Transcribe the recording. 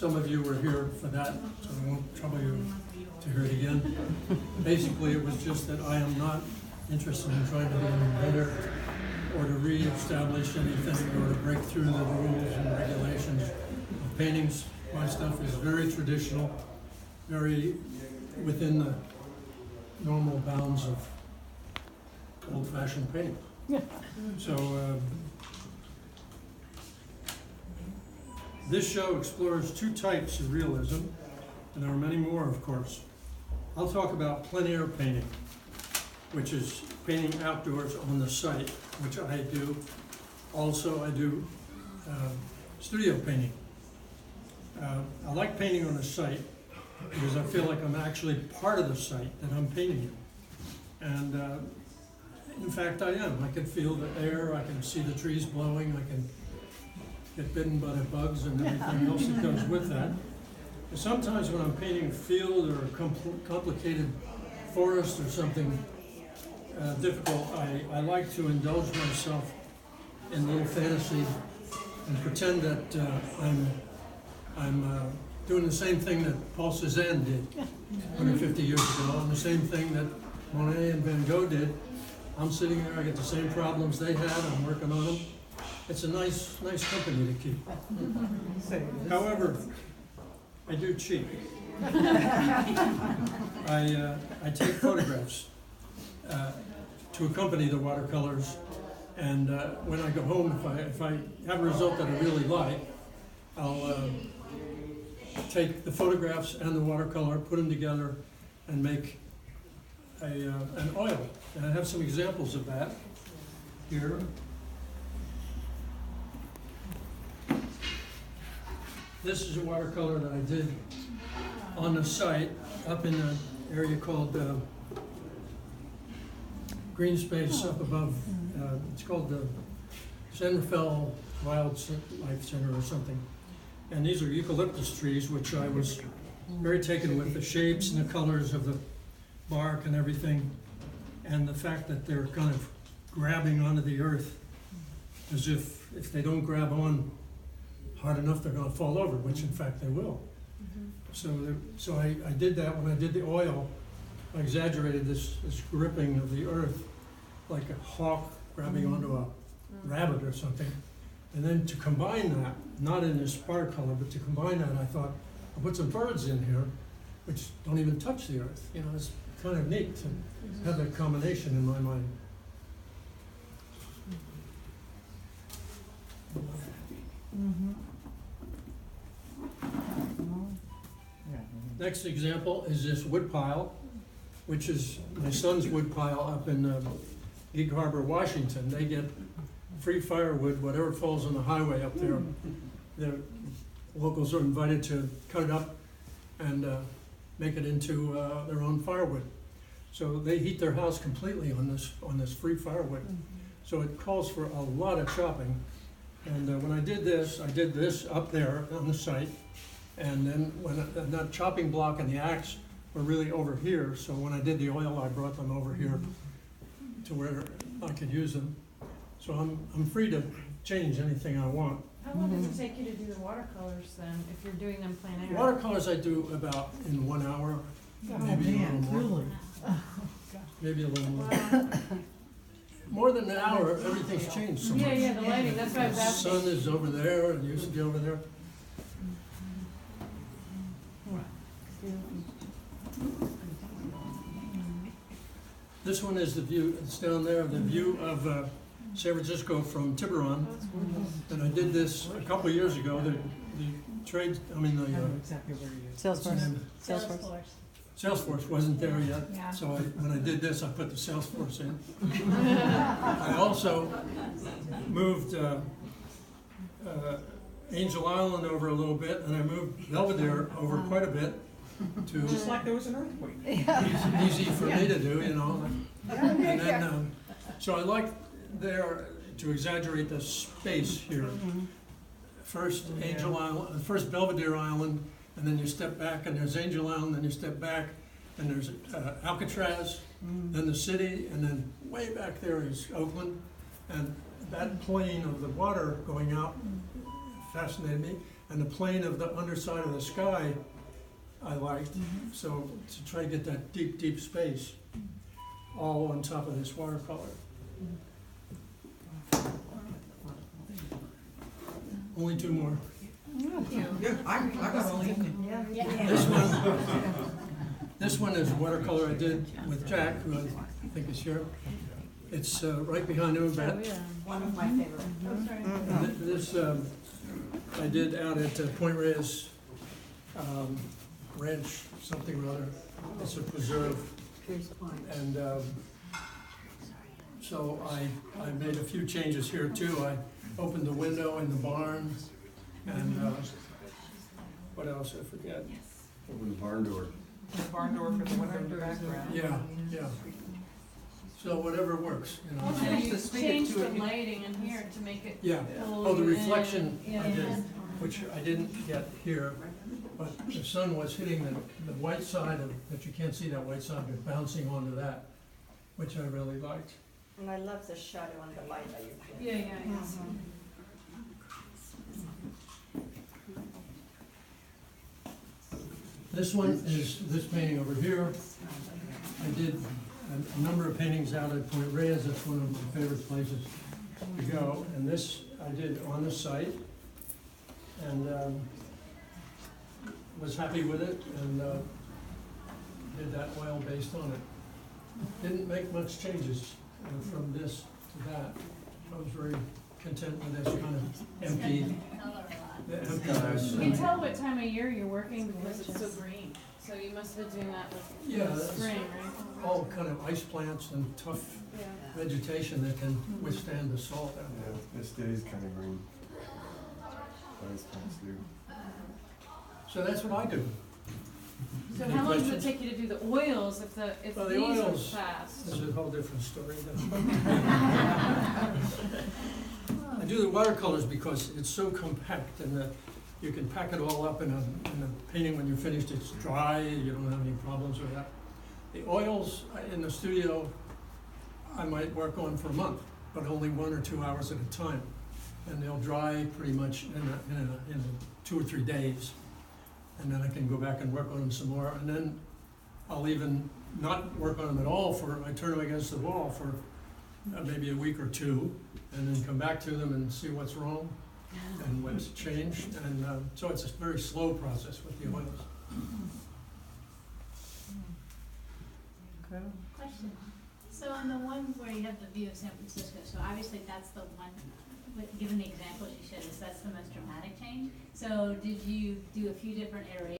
some of you were here for that, so I won't trouble you to hear it again. Basically, it was just that I am not interested in trying to be an inventor or to re-establish anything or to break through the rules and regulations of paintings. My stuff is very traditional, very within the normal bounds of old-fashioned painting. So this show explores two types of realism, and there are many more, of course. I'll talk about plein air painting, which is painting outdoors on the site, which I do. Also, I do studio painting. I like painting on the site because I feel like I'm actually part of the site that I'm painting in. And in fact, I am. I can feel the air, I can see the trees blowing, I can get bitten by the bugs and everything else that goes with that. And sometimes when I'm painting a field or a complicated forest or something difficult, I like to indulge myself in a little fantasy and pretend that I'm doing the same thing that Paul Cézanne did 150 years ago, and the same thing that Monet and Van Gogh did. I'm sitting there, I get the same problems they had, I'm working on them. It's a nice company to keep. However, I do cheat. I take photographs to accompany the watercolors, and when I go home, if I have a result that I really like, I'll take the photographs and the watercolor, put them together, and make an oil. And I have some examples of that here. This is a watercolor that I did on the site up in an area called green space up above. It's called the San Rafael Wildlife Center or something. And these are eucalyptus trees, which I was very taken with the shapes and the colors of the bark and everything, and the fact that they're kind of grabbing onto the earth as if they don't grab on hard enough, they're going to fall over, which in fact they will. So I did that when I did the oil. I exaggerated this gripping of the earth like a hawk grabbing onto a rabbit or something. And then to combine that, not in this watercolor, but to combine that, I thought, I'll put some birds in here, which don't even touch the earth. You know, it's kind of neat to have that combination in my mind. Next example is this wood pile, which is my son's wood pile up in Gig Harbor, Washington. They get free firewood, whatever falls on the highway up there. The locals are invited to cut it up and make it into their own firewood. So they heat their house completely on this free firewood. So it calls for a lot of chopping. And when I did this up there on the site. And then when that chopping block and the axe were really over here, so when I did the oil, I brought them over here to where I could use them. So I'm free to change anything I want. How long does it take you to do the watercolors then, if you're doing them plein air? Watercolors I do about in 1 hour, maybe a little more. Really? Maybe a little more. More than an hour, everything's changed so much. Yeah, the lighting, that's what I was The asking. sun is over there, it used to be over there. This one is the view, it's down there, the view of San Francisco from Tiburon. And I did this a couple of years ago. The trade, I mean, the Exactly where you what's the name? Salesforce wasn't there yet. Yeah. So when I did this, I put the Salesforce in. I also moved Angel Island over a little bit, and I moved Belvedere over quite a bit to Just like there was an earthquake. easy for me to do, you know. And then, so I like there to exaggerate the space here. First Angel Island, first Belvedere Island, and then you step back, and there's Angel Island, then you step back, and there's Alcatraz, then the city, and then way back there is Oakland, and that plane of the water going out fascinated me. And the plane of the underside of the sky, I liked, so to try to get that deep, deep space, all on top of this watercolor. Only two more. Yeah, I got only. This one is watercolor I did with Jack, who I think is here. It's right behind him, but One of my favorite. Oh, sorry. this I did out at Point Reyes Ranch, something or other. It's a preserve. And so I made a few changes here too. I opened the window in the barn, and what else, I forget. Open the barn door. The barn door for the window in the background. Yeah, yeah. So whatever works, you know. Also, Change you the spigot changed to the it. lighting in here to make it Yeah. pull Oh, the you in. reflection Yeah. I did, which I didn't get here, but the sun was hitting the white side of, that you can't see that white side, but bouncing onto that, which I really liked. And I love the shadow on the light that you put. Yeah, yeah, yeah. This one is this painting over here. I did a number of paintings out at Point Reyes, that's one of my favorite places to go. And this I did on the site, and was happy with it, and did that oil based on it. Didn't make much changes from this to that. I was very content with this kind of empty, the emptiness. You can tell what time of year you're working because it's so green. So you must have been doing that Yeah, with that's spring, right? all kind of ice plants and tough Yeah. vegetation that can withstand the salt out Yeah, there. this day's kind of green. Nice plants do. So that's what I do. So Any how long does it questions? take you to do the oils if Well, the these are oils- fast? This is a whole different story. I do the watercolors because it's so compact and that you can pack it all up in a painting when you're finished. It's dry, you don't have any problems with that. The oils in the studio, I might work on for a month, but only 1 or 2 hours at a time. And they'll dry pretty much in 2 or 3 days. And then I can go back and work on them some more. And then I'll even not work on them at all I turn them against the wall for maybe a week or two, and then come back to them and see what's wrong and what's changed. And so it's a very slow process with the oils. Question. So on the one where you have the view of San Francisco, so obviously that's the one, given the examples you showed us, that's the most dramatic change. So did you do a few different iterations